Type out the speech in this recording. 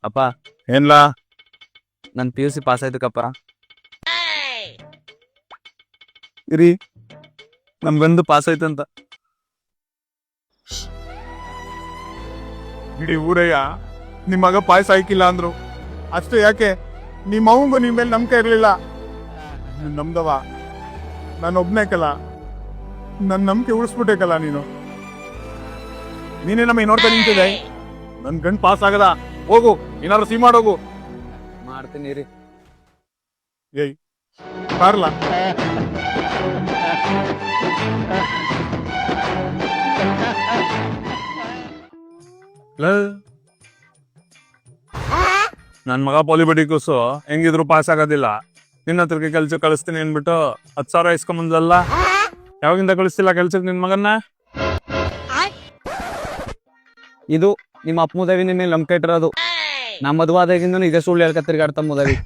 ಅಪ್ಪ ಏನ್ಲ ನನ್ PUC pass ಆಯ್ತಕ್ಕಪ್ಪ. ಇರಿ ನಮ್ ಗಂದು ಪಾಸ್ ಆಯ್ತಂತ. ಇಡೀ ಊರಯ್ಯ ನಿಮ್ ಮಗ ಪಾಯಸ ಹಾಕಿಲ್ಲ ಅಂದ್ರು. ಅಷ್ಟು ಯಾಕೆ ನಿಮ್ಮ ಅವಂಗು ನಿಮ್ ಮೇಲೆ ನಂಬಿಕೆ ಇರ್ಲಿಲ್ಲ. ನಮ್ದವ ನಾನು ಒಬ್ನೇಕಲ್ಲ, ನನ್ ನಂಬಿಕೆ ಉಳಿಸ್ಬಿಟ್ಟೇಕಲ್ಲ ನೀನು. ನೀನೇ ನಮಗೆ ನೋಡ್ತಾ ನಿಂತಿದೆ. ನನ್ ಗಂಡು ಪಾಸ್ ಆಗದ, ಹೋಗು ಏನಾದ್ರು ಸಿ ಮಾಡೋಗು. ಮಾಡ್ತೀನಿ ರೀ. ಏಯ್ ಪಾರ್ಲ ನನ್ ಮಗ ಪಾಲಿಬೆಟಿಕ್ಸು ಹೆಂಗಿದ್ರು ಪಾಸ್ ಆಗೋದಿಲ್ಲ. ನಿನ್ನ ಹತ್ರಕ್ಕೆ ಕೆಲ್ಸ ಕಳಿಸ್ತೀನಿ ಅನ್ಬಿಟ್ಟು 10,000 ಇಸ್ಕೊಂಬಂದಲ್ಲ. ಯಾವಾಗಿಂದ ಕಳಿಸ್ತಿಲ್ಲ ಕೆಲ್ಸಕ್ಕೆ ನಿನ್ ಮಗನ್ನ? ಇದು ನಿಮ್ಮ ಅಪ್ಪ ಮುದವಿ ನಿಮ್ಮ ಮೇಲೆ ನಂಬಿಕೆ ಇಟ್ಟಿರೋದು. ನಾ ಮದುವಾದಾಗಿಂದನು ಇದೇ ಸುಳ್ಳು ಹೇಳ್ಕ ತಿರ್ಗಾಡ್ತಾ ಮುದವಿ.